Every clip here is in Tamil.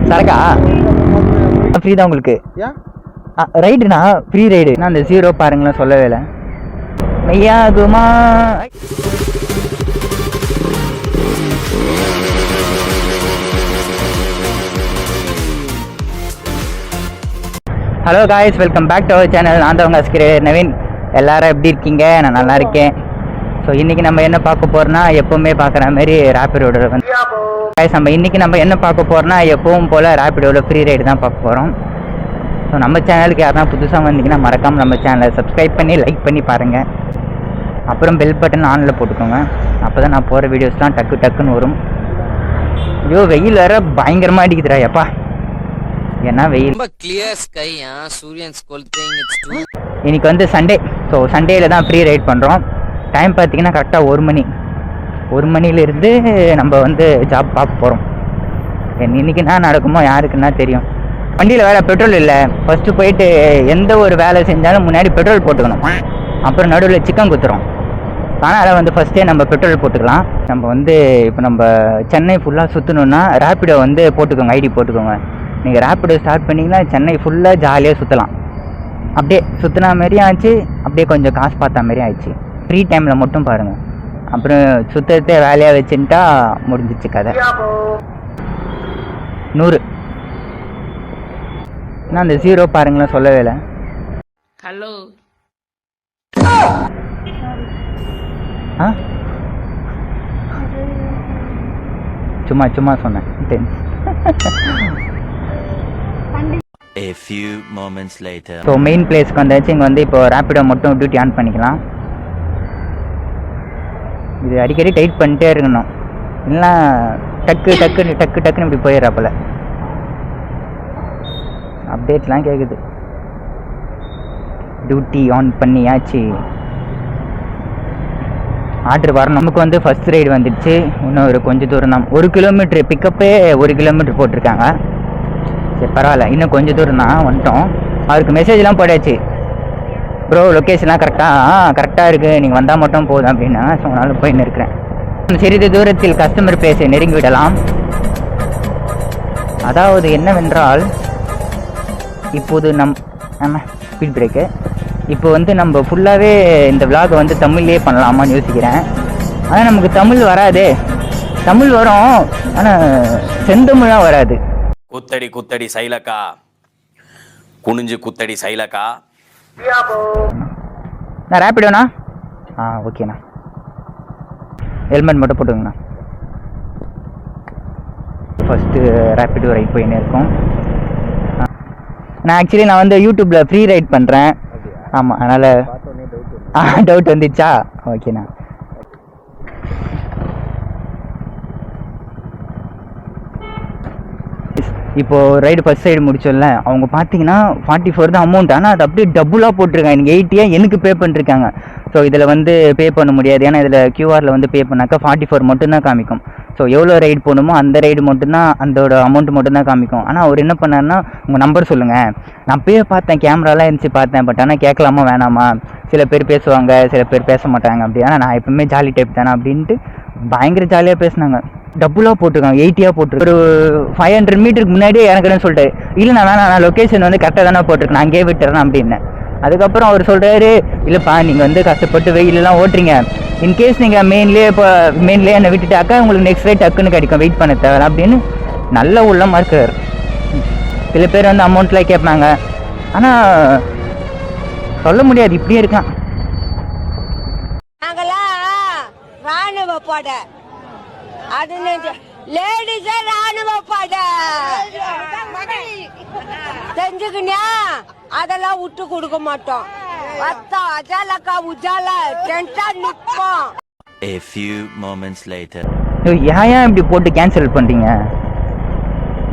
சரக்கா ஃப்ரீ தான் உங்களுக்கு ரைடுண்ணா ஃப்ரீ ரைடு. நான் அந்த 0 பாருங்களேன் சொல்லவே இல்லை. மெய்யாகுமா? Hello guys, welcome back to our channel. நான் தான் உங்கள் அஸ்கிரேர் நவீன். எல்லாரும் எப்படி இருக்கீங்க? நான் நல்லா இருக்கேன். ஸோ இன்றைக்கி நம்ம என்ன பார்க்க போகிறோன்னா, எப்போவுமே பார்க்குற மாதிரி ரேப்பிடோட வந்து காய்ஸ் இன்றைக்கி நம்ம என்ன பார்க்க போகிறோன்னா, எப்பவும் போல் ரேப்பிடோட ஃப்ரீ ரைடு தான் பார்க்க போகிறோம். ஸோ நம்ம சேனலுக்கு யாருனா புதுசாக வந்தீங்கன்னா மறக்காமல் நம்ம சேனலை சப்ஸ்கிரைப் பண்ணி லைக் பண்ணி பாருங்கள். அப்புறம் பெல் பட்டன் ஆனில் போட்டுக்கோங்க. அப்போ தான் நான் போகிற வீடியோஸ்லாம் டக்குன்னு வரும். ஐயோ, வெயில் வேறு பயங்கரமாக அடிக்குதுடா எப்பா. ஏன்னா வெயில் இன்னைக்கு வந்து சண்டே. ஸோ சண்டேல தான் ஃப்ரீ ரைட் பண்ணுறோம். டைம் பார்த்தீங்கன்னா கரெக்டாக 1 மணிலேருந்து நம்ம வந்து ஜாப் பார்க்க போகிறோம். இன்னைக்கு என்ன நடக்குமோ யாருக்குன்னா தெரியும். வண்டியில் வேறு பெட்ரோல் இல்லை. ஃபஸ்ட்டு போயிட்டு எந்த ஒரு வேலை செஞ்சாலும் முன்னாடி பெட்ரோல் போட்டுக்கணும். அப்புறம் நடுவில் சிக்கன் குத்துறோம். ஆனால் அதை வந்து ஃபஸ்ட்டே நம்ம பெட்ரோல் போட்டுக்கலாம். நம்ம வந்து இப்போ நம்ம சென்னை ஃபுல்லாக சுற்றணுன்னா ரேப்பிடோ வந்து போட்டுக்கோங்க, ஐடி போட்டுக்கோங்க. நீங்கள் ரேப்பிடோ ஸ்டார்ட் பண்ணிங்கன்னா சென்னை ஃபுல்லாக ஜாலியாக சுற்றலாம். அப்படியே சுற்றினா மாரியும் ஆச்சு, அப்படியே கொஞ்சம் காசு பார்த்தா மாரியும் ஆயிடுச்சு. ஃப்ரீ டைமில் மட்டும் பாருங்கள். அப்புறம் சுற்றத்தை வேலையாக வச்சுட்டா முடிஞ்சிச்சு கதை. 100 நான் அந்த 0 பாருங்களேன் சொல்லவே இல்லை. ஹலோ சும்மா சொன்னேன். A few moments later. So main பிளேஸ்க்கு வந்தாச்சு. இங்கே வந்து இப்போ ரேப்பிடோ மட்டும் டியூட்டி ஆன் பண்ணிக்கலாம். இது அடிக்கடி டைட் பண்ணிட்டே இருக்கணும், இல்லைனா டக்குன்னு இப்படி போயிடுறாப்புல. அப்டேட்லாம் கேட்குது. டியூட்டி ஆன் பண்ணியாச்சு. ஆர்டர் வரணும். நமக்கு வந்து ஃபஸ்ட் ரைடு வந்துடுச்சு. இன்னும் ஒரு கொஞ்சம் தூரம் தான். 1 கிலோமீட்ரு பிக்கப்பே 1 கிலோமீட்ரு போட்டிருக்காங்க. சரி பரவாயில்ல, இன்னும் கொஞ்சம் தூரம் தான் வந்துட்டோம். அவருக்கு மெசேஜ்லாம் போடாச்சு, ப்ரோ லொக்கேஷன்லாம் கரெக்டாக இருக்குது, நீங்கள் வந்தால் மட்டும் போதும் அப்படின்னா. ஸோ அதனால் போயின்னு இருக்கிறேன். சிறிது தூரத்தில் கஸ்டமர் பிளேஸை நெருங்கி விடலாம். அதாவது என்னவென்றால், இப்போது ஸ்பீட் பிரேக்கு. இப்போ வந்து நம்ம ஃபுல்லாகவே இந்த விலாகை வந்து தமிழ்லேயே பண்ணலாமான்னு யோசிக்கிறேன். ஆனால் நமக்கு தமிழ் வராதே. தமிழ் வரும், ஆனால் செந்தமிழாக வராது. குத்தடி சைலக்கா, குனிஞ்சு குத்தடி சைலக்கா. நான் ரேப்பிடோண்ணா. ஓகேண்ணா. ஹெல்மெட் மட்டும் போட்டுங்கண்ணா. ஃபஸ்ட்டு ரேப்பிடோ ரைட் போயின்னு இருக்கோம். நான் வந்து யூடியூப்பில் ஃப்ரீ ரைட் பண்ணுறேன். ஆமாம், அதனால் டவுட் வந்துச்சா? ஓகேண்ணா. இப்போது ரைடு ஃபஸ்ட் ரைடு முடிச்சோம்ல, அவங்க பார்த்தீங்கன்னா 44 தான் அமௌண்ட். ஆனால் அது அப்படியே டபுளாக போட்டிருக்காங்க. எனக்கு 80 எனக்கு பே பண்ணிருக்காங்க. ஸோ இதில் வந்து பே பண்ண முடியாது, ஏன்னா இதில் கியூஆரில் வந்து பே பண்ணாக்கா 44 மட்டும்தான் காமிக்கும். ஸோ எவ்வளோ ரைடு போகணுமோ அந்த ரைடு மட்டும்தான், அதோட அமௌண்ட் மட்டும்தான் காமிக்கும். ஆனால் அவர் என்ன பண்ணார்னா, உங்கள் நம்பர் சொல்லுங்கள். நான் போய் பார்த்தேன், கேமராலாம் இருந்துச்சு பார்த்தேன். பட் ஆனால் கேட்கலாமா வேணாமா, சில பேர் பேசுவாங்க, சில பேர் பேச மாட்டாங்க. அப்படி ஆனால் நான் எப்பவுமே ஜாலி டைப் தானே அப்படின்ட்டு பயங்கர ஜாலியாக பேசினாங்க. டபுளாக போட்டிருக்காங்க, 80 போட்டிருக்கு. ஒரு 500 மீட்டருக்கு முன்னாடியே இறங்குறேன்னு சொல்லிட்டு, இல்லை நான் லொக்கேஷன் வந்து கரெக்டாக தானே போட்டிருக்கேன், நான் அங்கேயே விட்டுறேன் அப்படின்னேன். அதுக்கப்புறம் அவர் சொல்கிறாரு, இல்லைப்பா நீங்கள் வந்து கஷ்டப்பட்டு வெயிலெலாம் ஓட்டுறீங்க, இன்கேஸ் நீங்கள் மெயின்லேயே என்னை விட்டுட்டாக்கா உங்களுக்கு நெக்ஸ்ட் ரைட் டக்குன்னு கிடைக்கும், வெயிட் பண்ண தேவை அப்படின்னு நல்ல உள்ளமாக இருக்கார். சில பேர் வந்து அமௌண்ட்லாம் கேட்பாங்க, ஆனால் சொல்ல முடியாது, இப்படியே இருக்கலாம். ராணுவ பட அது லேடிஸ் ராணுவ பட தெரிஞ்சுக்கினியா, அதெல்லாம் விட்டு கொடுக்க மாட்டோம். A few moments later. ஏன் இப்படி போட்டு கேன்சல் பண்றீங்க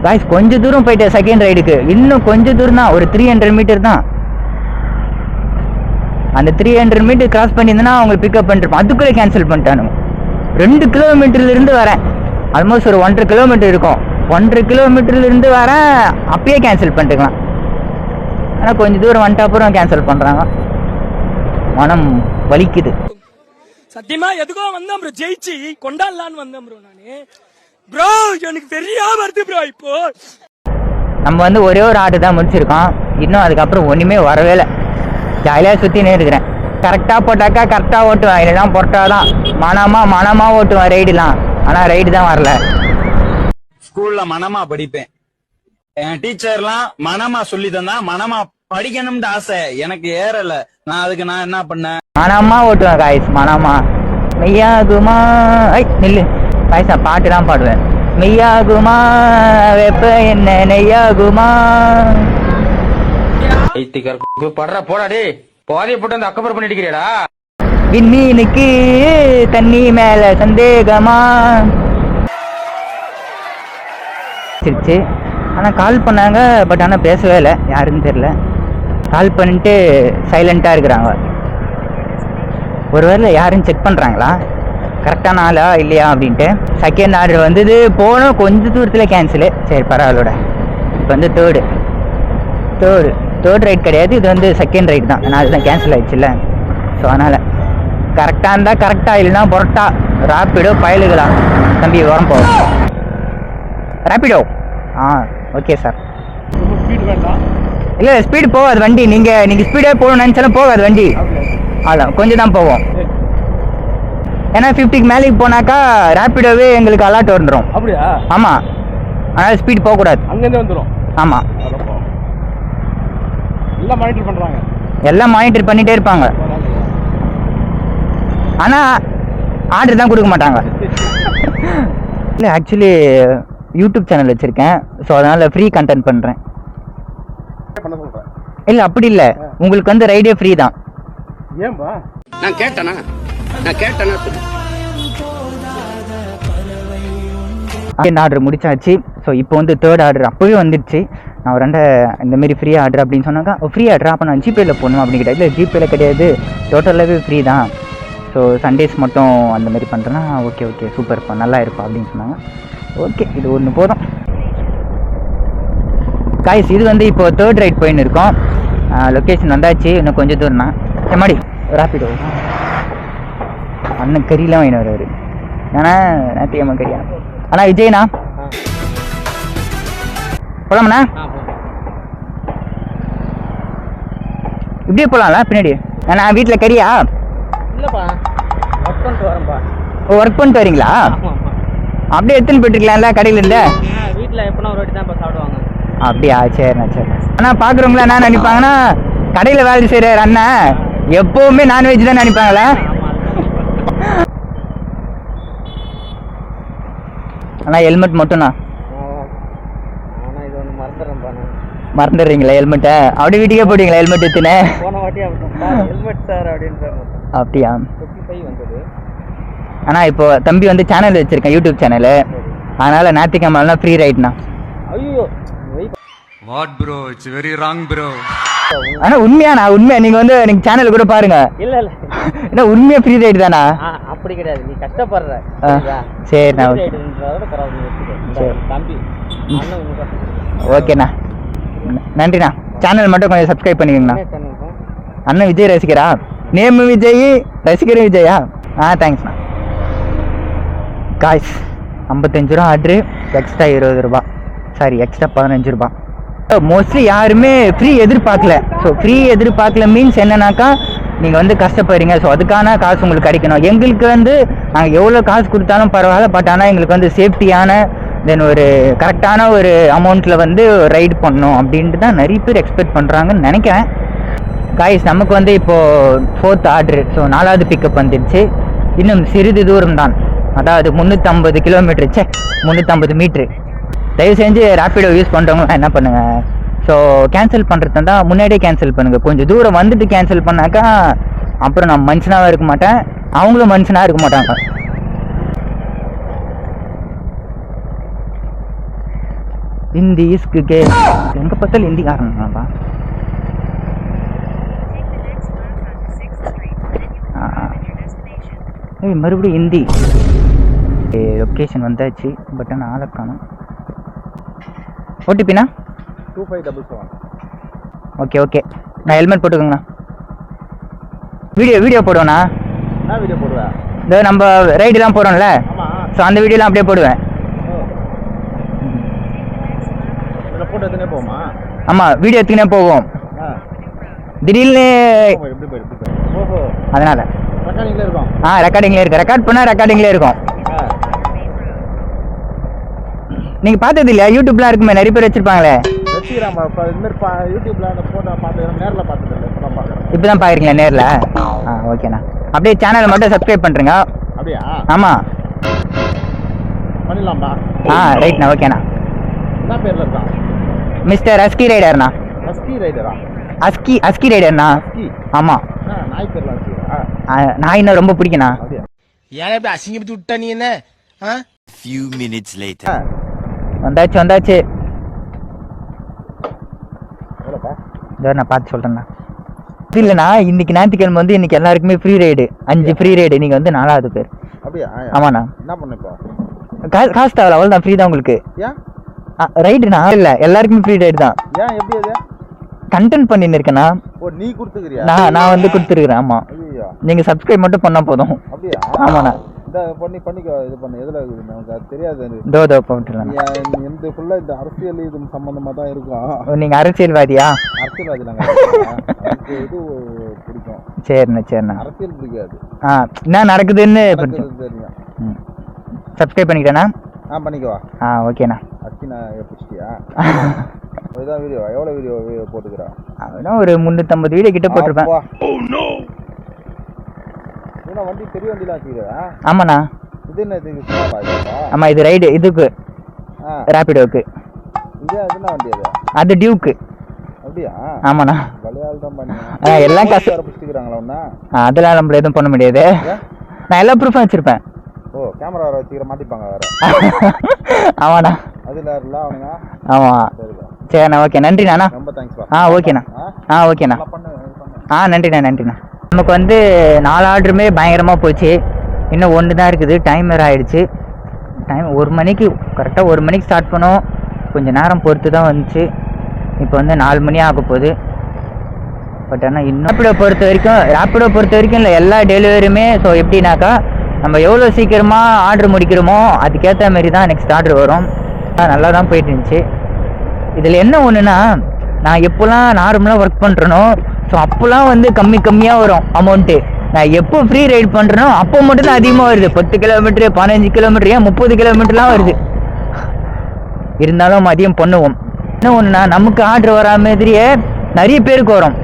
गाइस? கொஞ்சம் தூரம் போயிட்டு செகண்ட் ரைடுக்கு இன்னும் கொஞ்சம் தூரம் தான், ஒரு 300 மீட்டர் தான். அந்த 300 மீட்டர் கிராஸ் பண்ணியிருந்தேன்னா அவங்க பிக்கப் பண்ணிருப்போம். அதுக்குள்ளே கேன்சல் பண்ணிட்டானுங்க. 2 கிலோமீட்டர்ல இருந்து வரேன், ஆல்மோஸ்ட் ஒரு 1.5 கிலோமீட்டர் இருக்கும். 1.5 கிலோமீட்டர்ல இருந்து வரேன், அப்பயே கேன்சல் பண்ணிட்டுக்கலாம். ஆனால் கொஞ்சம் தூரம் வந்துட்டு அப்புறம் கேன்சல் பண்றாங்க. மனம் வலிக்குது. சத்தியமா எதுக்கோ வந்தேன் ப்ரோ, ஜெயிச்சு கொண்டாடலான்னு வந்தேன் ப்ரோ. நானு ப்ரோ எனக்கு தெரியாம வருது ப்ரோ. இப்போ நம்ம வந்து ஒரே ஒரு ஆர்டர் தான் முடிச்சிருக்கோம். இன்னும் அதுக்கப்புறம் ஒன்றுமே வரவே இல்லை. ஜாலியாக சுற்றினே இருக்கிறேன். கரெக்டாக போட்டாக்கா கரெக்டாக ஓட்டுவேன், இல்லைனா பொட்டாதான் மனமாக ஓட்டுவேன் ரைடுலாம். ஆனால் ரைடு தான் வரல. ஸ்கூல்ல மனமா படிப்பேன். என் டீச்சர்லாம் மனமா சொல்லி தந்தா மனமா படிக்கணும்னு ஆசை எனக்கு ஏறல. அதுக்கு நான் என்ன பண்ணேன், மனமாக ஓட்டுவேன் காய்ஸ். மனமா மெய்யாகுமா நில்லு காய்ஸ். நான் பாட்டுலாம் பாடுவேன். மெய்யாகுமா வெப்ப என்ன நெய்யாகுமா. படுற போடாடே போதைய போட்டு அந்த அக்கப்புறம் பண்ணிட்டு விண்மீனுக்கு தண்ணி மேல சந்தேகமா. சிரிச்சு ஆனால் கால் பண்ணாங்க. பட் ஆனால் பேசவே இல்லை, யாருன்னு தெரியல. கால் பண்ணிட்டு சைலண்ட்டாக இருக்கிறாங்க. ஒருவேளை யாருன்னு செக் பண்ணுறாங்களா, கரெக்டான ஆளா இல்லையா அப்படின்ட்டு. செகண்ட் ஆர்டர் வந்தது, போனோம் கொஞ்சம் தூரத்தில் கேன்சலு. சரி பரவாயில்லோட. இப்போ வந்து தேர்ட் ரைட் கிடையாது, இது வந்து செகண்ட் ரைட் தான். ஏன்னா அதுதான் கேன்சல் ஆயிடுச்சுல்ல. ஸோ அதனால் கரெக்டாக இருந்தால் கரெக்டாக, இல்லைனா பொரட்டா ராப்பிடோ பயலுகளா. தம்பி உரம் போவோம். Rapido okay sir. இல்லை ஸ்பீடு போகாது வண்டி. நீங்கள் ஸ்பீடாக போகணும்னு நினச்சாலும் போகாது வண்டி. அதான் கொஞ்சம் தான் போவோம். ஏன்னா 50க்கு மேலேக்கு போனாக்கா ரேப்பிடோவே எங்களுக்கு அலர்ட் வந்துடும். அப்படியா? ஆமாம், அதனால் ஸ்பீட் போகக்கூடாது. அங்கேருந்து வந்துடும். ஆமாம், எல்லாம் மானிட்டர் பண்ணுறாங்க. எல்லாம் மானிட்டர் பண்ணிகிட்டே இருப்பாங்க. ஆனால் ஆர்டர் தான் கொடுக்க மாட்டாங்க. இல்லை ஆக்சுவலி யூடியூப் சேனல் வச்சுருக்கேன். ஸோ அதனால் ஃப்ரீ கண்டென்ட் பண்ணுறேன். இல்லை அப்படி இல்லை, உங்களுக்கு வந்து ரைடே ஃப்ரீ தான். ஏன்பா? நான் கேட்டேனா செகண்ட் ஆர்டர் முடிச்சாச்சு. ஸோ இப்போ வந்து தேர்ட் ஆர்டர் அப்போவே வந்துடுச்சு. நான் ஒரு இந்தமாரி ஃப்ரீ ஆர்டர் அப்படின்னு சொன்னாக்கா, ஃப்ரீ ஆர்டர் அப்போ நான் ஜிபேயில் போடணும் அப்படின்னு கேட்டேன். இல்லை ஜிபேயில் கிடையாது, டோட்டலாகவே ஃப்ரீ தான். ஸோ சண்டேஸ் மட்டும் அந்தமாரி பண்ணுறேன்னா ஓகே சூப்பர்ப்பா நல்லா இருப்பா அப்படின்னு சொன்னாங்க. ஓகே இது ஒன்று போதும் காய்ஸ். இது வந்து இப்போ தேர்ட் ரைட் போயின்னு இருக்கோம். லொக்கேஷன் வந்தாச்சு, இன்னும் கொஞ்சம் தூரம் தான். மாடி ராப்பிடோ அண்ணன் கறிலாம் வாங்கிட்டு வருவார். ஏன்னா நேத்தியம்மா கறியா. அண்ணா விஜய்ண்ணா போலாமண்ணா? இப்படியே போகலாம்ல பின்னாடி? ஏன்னா வீட்டில் கறியா? இல்லைப்பா, ஒர்க் பண்ணிட்டு வரேன்ப்பா. ஒர்க் பண்ணிட்டு வரீங்களா? அப்படியே எடுத்துன்னு போயிட்டுருக்கலாம்ல கடையில் இல்லை? வீட்டில் எப்போனா ஒரு வாட்டி தான் இப்போ சாப்பிடுவாங்க. அப்படியா? சரிண்ணா சரி. ஆனால் பார்க்குறவங்களா என்ன நினைப்பாங்கன்னா, கடையில் வேலை செய்கிறார் அண்ணன் எப்போவுமே நான்வெஜ் தான் நினைப்பாங்களா? அண்ணா ஹெல்மெட் மட்டும்ண்ணா. ஆனால் இது ஒன்று மறந்துடுறேன்ப்பா. நான் மறந்துடுறீங்களா ஹெல்மெட்டை? அப்படியே வீட்டுக்கே போடுவீங்களா ஹெல்மெட் எடுத்துன்னு? போன வாட்டி ஹெல்மெட் சார் அப்படின்ற அப்படியா? 55 வந்தது. ஆனால் இப்போ தம்பி வந்து சேனல் வச்சுருக்கேன், யூடியூப் சேனலு. அதனால் ஞாயிற்றுக்கிழமைலாம் ஃப்ரீ ரைட்ண்ணா. ஐயோ what bro, it's very wrong bro. ஆனால் உண்மையாண்ணா, உண்மையா நீங்கள் சேனல் கூட பாருங்க. இல்லை ஏன்னா உண்மையாக ஃப்ரீ ரைட் தானா? அப்படி கிடையாது, நீ கஷ்டப்படுற. சரிண்ணா தம்பி ஓகேண்ணா நன்றிண்ணா. சேனல் மட்டும் கொஞ்சம் சப்ஸ்கிரைப் பண்ணிக்கோங்கண்ணா. அண்ணன் விஜய் ரசிகரா? நேம் விஜய், ரசிகர் விஜயா? தேங்க்ஸ்ண்ணா. காய்ஸ் 55 ரூபா ஆர்டரு, எக்ஸ்ட்ரா 20 ரூபா, சாரி எக்ஸ்ட்ரா 15 ரூபா. மோஸ்ட்லி யாருமே ஃப்ரீ எதிர்பார்க்கல. ஸோ ஃப்ரீ எதிர்பார்க்கல மீன்ஸ் என்னன்னாக்கா, நீங்கள் வந்து கஷ்டப்படுறீங்க, ஸோ அதுக்கான காசு உங்களுக்கு கிடைக்கணும். எங்களுக்கு வந்து நாங்கள் எவ்வளோ காசு கொடுத்தாலும் பரவாயில்ல, பட் ஆனால் எங்களுக்கு வந்து சேஃப்டியான தென் ஒரு கரெக்டான ஒரு அமௌண்ட்டில் வந்து ரைடு பண்ணணும் அப்படின்ட்டு தான் நிறைய பேர் எக்ஸ்பெக்ட் பண்ணுறாங்கன்னு நினைக்கிறேன். காய்ஸ் நமக்கு வந்து இப்போது 4th ஆர்டரு, ஸோ 4வது பிக்கப் வந்துடுச்சு. இன்னும் சிறிது தூரம் தான், அதாவது 350 கிலோமீட்டரு, 350 மீட்ரு. தயவு செஞ்சு ரேப்பிடோ யூஸ் பண்ணுறவங்க என்ன பண்ணுங்கள், ஸோ கேன்சல் பண்ணுறது தான் முன்னாடியே கேன்சல் பண்ணுங்கள். கொஞ்சம் தூரம் வந்துட்டு கேன்சல் பண்ணாக்கா அப்புறம் நான் மனுஷனாக இருக்க மாட்டேன், அவங்களும் மனுஷனாக இருக்க மாட்டாங்க. ஹிந்தி இஸ்க்கு எங்கே பார்த்தாலும் ஹிந்திக்காரங்கப்பா. மறுபடியும் ஹிந்தி. லொக்கேஷன் வந்தாச்சு, பட் ஆனால் ஆளை காணும். ஓடிபிண்ணா 2577. ஓகே நான் ஹெல்மெட் போட்டுக்கோங்கண்ணா. வீடியோ போடுவேண்ணா. என்ன வீடியோ போடுவேன்? இந்த நம்ம ரைடுலாம் போகிறோம்ல, ஸோ அந்த வீடியோலாம் அப்படியே போடுவேன். இதில் போட்டோ எத்தனை போகுமா? ஆமாம், வீடியோ எடுத்துக்கினே போகும். திடீர்னு எப்படி போயிடு? ஓஹோ, அதனால ரெக்கார்டிங்கில் இருக்கும். ரெக்கார்டிங்லேயே இருக்கு. ரெக்கார்ட் பண்ணால் ரெக்கார்டிங்லேயே இருக்கும். நீங்கள் பார்த்தது இல்லையா? யூடியூப்லாம் இருக்குமே, நிறைய பேர் வச்சுருப்பாங்களே. வச்சுக்கிறான். இப்போ இதுமாரி யூடியூப்பில் அந்த ஃபோட்டோ பார்த்து நேரில் பார்த்ததில்லை, இப்போ தான் பார்க்குறேன். இப்போ தான் பார்க்குறீங்களா நேரில்? ஓகேண்ணா. அப்படியே சேனலை மட்டும் சப்ஸ்கிரைப் பண்ணுறேங்க. அப்படியா? ஆமாம். பண்ணிடலாம்ப்பா. ரைட்ண்ணா, ஓகேண்ணா. என்ன பேரில் இருக்கான்? மிஸ்டர் அஸ்கி ரைடர்ண்ணா. அஸ்கி ரைடரா? அஸ்கி ரைடர்ண்ணா. அஸ்கி? ஆமாம். நாய் பேர்லாம் வச்சுக்கிறா? நாய் இன்னும் ரொம்ப பிடிக்குண்ணா. அப்படியா? ஏன் இப்படி அசிங்கப்பட்டு விட்டா நீ என்ன? Few minutes later. வந்தாச்சு. எவ்வளோப்பா? இதோ நான் பார்த்து சொல்கிறேண்ணா. இது இல்லைண்ணா, இன்னைக்கு ஞாயிற்றுக்கிழமை வந்து இன்னைக்கு எல்லாருக்குமே ஃப்ரீ ரைடு. 5 free ride. நீங்கள் வந்து 4வது பேர். அப்படியா? ஆமாண்ணா. என்ன பண்ண இப்போ? காசு தேவை, அவ்வளோ தான். ஃப்ரீ தான் உங்களுக்கு. ஏன் ரைடுண்ணா? இல்லை, எல்லாருக்குமே ஃப்ரீ ரைடு தான். ஏன் எப்படி அது? கண்டென்ட் பண்ணின்னு இருக்கேண்ணா. ஓ, நீ கொடுத்துக்கிறியா? நான் வந்து கொடுத்துருக்குறேன். ஆமாம், ஐயோ, நீங்கள் சப்ஸ்கிரைப் மட்டும் பண்ணால் போதும். அப்படியா? ஆமாண்ணா. இந்த பண்ணிக்கோ. இது பண்ணு. எதில் இருக்குது நமக்கு அது தெரியாது. தோ போட்டுருண்ணா. இந்த ஃபுல்லாக இந்த அரசியல் இது சம்மந்தமாக தான் இருக்கும். நீங்கள் அரசியல்வாதியா? அரசியல்வாதி நாங்கள் இது பிடிக்கும். சரிண்ணா. அரசியல் பிடிக்காது. என்ன நடக்குதுன்னு தெரியும். சப்ஸ்கிரைப் பண்ணிக்கிட்டேண்ணா. பண்ணிக்கவா? ஓகேண்ணா. அஸ்கினா பிடிச்சிட்டியா? இதுதான் வீடியோ. எவ்வளோ வீடியோ போட்டுக்கிறா? அப்படின்னா ஒரு 350 வீடியோ கிட்ட போட்டிருப்பேன். இதெல்லாம் வண்டி பெரிய வண்டிலாம் வச்சுக்கிறா? ஆமாண்ணா. இது என்ன இது? ஆமாம், இது ரைடு. இதுக்கு ரேபிடோக்கு. இது என்ன வண்டி அது? அது டியூக்கு. அப்படியா? ஆமாண்ணா. விளையாள் தான் பண்ணி எல்லாம் கஷ்டம் பிடிச்சிக்கிறாங்களா ஒன்றா? அதெல்லாம் நம்மள எதுவும் பண்ண முடியாது. நான் எல்லா ப்ரூஃபும் வச்சுருப்பேன். ஓ, கேமரா வர வச்சுக்கிற மாட்டிப்பாங்க வேறு. ஆமாண்ணா. அதில் இல்லை அவனுங்க. ஆமாம். சரிண்ணா, ஓகே. நன்றிண்ணா. ரொம்ப தேங்க்ஸ்ப்பா. ஓகேண்ணா. ஓகேண்ணா. பண்ணு. நன்றிண்ணா. நமக்கு வந்து 4 ஆர்டருமே பயங்கரமாக போச்சு. இன்னும் 1 தான் இருக்குது. டைம் வேறு ஆகிடுச்சு. டைம் 1 மணிக்கு, கரெக்டாக 1 மணிக்கு ஸ்டார்ட் பண்ணோம். கொஞ்சம் நேரம் பொறுத்து தான் வந்துச்சு. இப்போ வந்து 4 மணி ஆக போகுது. பட் ஆனால் இன்னும் ரேப்பிடோ பொறுத்த வரைக்கும் இல்லை, எல்லா டெலிவரியுமே. ஸோ எப்படின்னாக்கா, நம்ம எவ்வளோ சீக்கிரமாக ஆர்டர் முடிக்கிறோமோ அதுக்கேற்ற மாரி தான் நெக்ஸ்ட் ஆர்டர் வரும். நல்லா தான் போயிட்டு இருந்துச்சு. இதில் என்ன ஒன்றுனா, நான் எப்போல்லாம் நார்மலாக ஒர்க் பண்ணுறனோ ஸோ அப்போல்லாம் வந்து கம்மியாக வரும் அமௌண்ட்டு. நான் எப்போ ஃப்ரீ ரைட் பண்ணுறனோ அப்போ மட்டும்தான் அதிகமாக வருது. 10 கிலோமீட்டரு, 15 கிலோமீட்டர், ஏன் 30 கிலோமீட்டர்லாம் வருது. இருந்தாலும் மதியம் பண்ணுவோம். என்ன ஒன்றுனா, நமக்கு ஆர்டர் வரா மாதிரியே நிறைய பேருக்கு வரும்.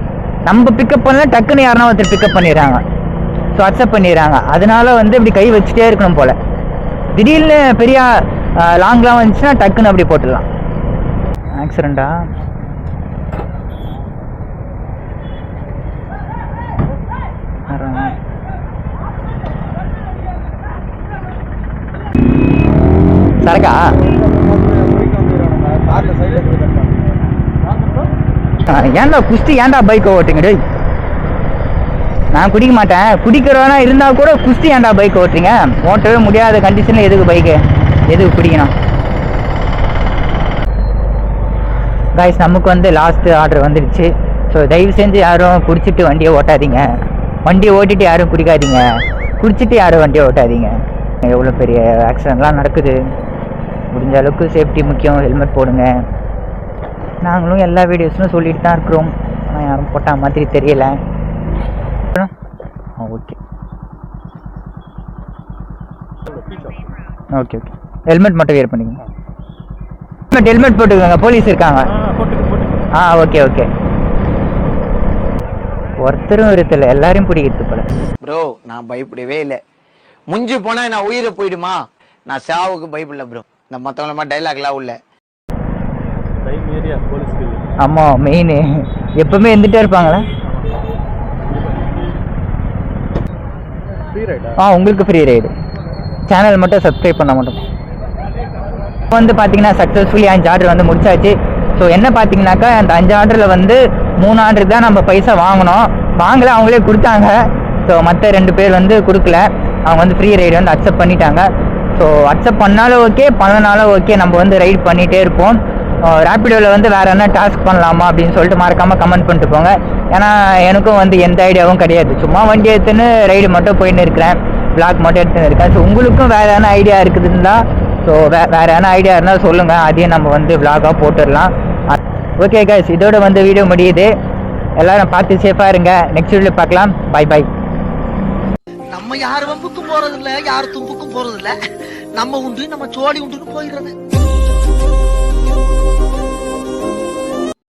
நம்ம பிக்கப் பண்ணலாம், டக்குன்னு யாருன்னா ஒருத்தர் பிக்கப் பண்ணிடுறாங்க. ஸோ அக்செப்ட் பண்ணிடுறாங்க. அதனால வந்து இப்படி கை வச்சுட்டே இருக்கணும் போல். திடீர்னு பெரிய லாங்லாம் வந்துச்சுன்னா டக்குன்னு அப்படி போட்டுடலாம். ஆக்சிடெண்ட்டா? சரக்கா? ஏன்டா குஸ்தி, ஏன்டா பைக்கை ஓட்டுங்க? நான் குடிக்க மாட்டேன். குடிக்கிறவனா இருந்தால் கூட குஸ்தி ஏன்டா பைக்கை ஓட்டுறீங்க? ஓட்டவே முடியாத கண்டிஷனில் எதுக்கு பைக்கு, எதுக்கு குடிக்கணும்? கைஸ், நமக்கு வந்து லாஸ்ட்டு ஆர்டர் வந்துடுச்சு. ஸோ தயவு செஞ்சு யாரும் குடிச்சிட்டு வண்டியை ஓட்டாதீங்க. வண்டியை ஓட்டிட்டு யாரும் குடிக்காதீங்க. குடிச்சிட்டு யாரும் வண்டியை ஓட்டாதீங்க. எவ்வளோ பெரிய ஆக்சிடெண்ட்லாம் நடக்குது. முடிஞ்ச அளவுக்கு சேஃப்டி முக்கியம். ஹெல்மெட் போடுங்க. நாங்களும் எல்லா வீடியோஸ்லும் சொல்லிட்டு தான் இருக்கிறோம். ஆனால் யாரும் போட்டா மாதிரி தெரியல. Okay okay. ஹெல்மெட் மட்டும் வேர் பண்ணிக்கோங்க. ஹெல்மெட் போட்டுக்கோங்க, போலீஸ் இருக்காங்க. ஓகே. ஒருத்தரும் இருத்தல, எல்லாரையும் பிடிக்கிறது போல. ப்ரோ, நான் பயப்படவே இல்லை. முஞ்சி போனா நான் உயிரை போயிடுமா? நான் சாவுக்கு பயப்படல ப்ரோ. இந்த மற்றவங்கள டைலாக்லாம் உள்ள ஆமா, மெயின் எப்பவுமே இருந்துட்டே இருப்பாங்களா? உங்களுக்கு ஃப்ரீ ரைடு. சேனல் மட்டும் சப்ஸ்கிரைப் பண்ண மாட்டோம். வந்து பார்த்தீங்கன்னா சக்ஸஸ்ஃபுல்லி 5 ஆர்டர் வந்து முடிச்சாச்சு. ஸோ என்ன பார்த்தீங்கன்னாக்கா, அந்த 5 ஆர்டரில் வந்து 3 ஆர்டருக்கு தான் நம்ம பைசா வாங்கினோம். வாங்கலை, அவங்களே கொடுத்தாங்க. ஸோ மற்ற 2 பேர் வந்து கொடுக்கல. அவங்க வந்து ஃப்ரீ ரைடு வந்து அக்செப்ட் பண்ணிட்டாங்க. ஸோ அக்செப்ட் பண்ணாலும் ஓகே, பண்ணனாலும் ஓகே, நம்ம வந்து ரைட் பண்ணிகிட்டே இருப்போம். ரேப்பிடோவில் வந்து வேறு என்ன டாஸ்க் பண்ணலாமா அப்படின்னு சொல்லிட்டு மறக்காமல் கமெண்ட் பண்ணிட்டு போங்க. ஏன்னா எனக்கும் வந்து எந்த ஐடியாவும் கிடையாது. சும்மா வண்டி எடுத்துன்னு ரைடு மட்டும் போயின்னு இருக்கிறேன். விளாக் மட்டும் எடுத்துன்னு இருக்கேன். ஸோ உங்களுக்கும் வேறு எதனா ஐடியா இருக்குதுன்னா, ஸோ வேறு எதனா ஐடியா இருந்தால் சொல்லுங்கள். அதையும் நம்ம வந்து விளாகாக போட்டுடலாம். ஓகே கைஸ், இதோட வந்து வீடியோ முடியுது. எல்லாரும் பார்த்து சேஃபாக இருங்க. நெக்ஸ்ட் வீடியோ பார்க்கலாம். Bye bye. நம்ம யார் வம்புக்கும் போறது இல்ல, யார் தும்புக்கும் போறது இல்ல. நம்ம உண்டு, நம்ம சோழி உண்டுன்னு போயிடுறது.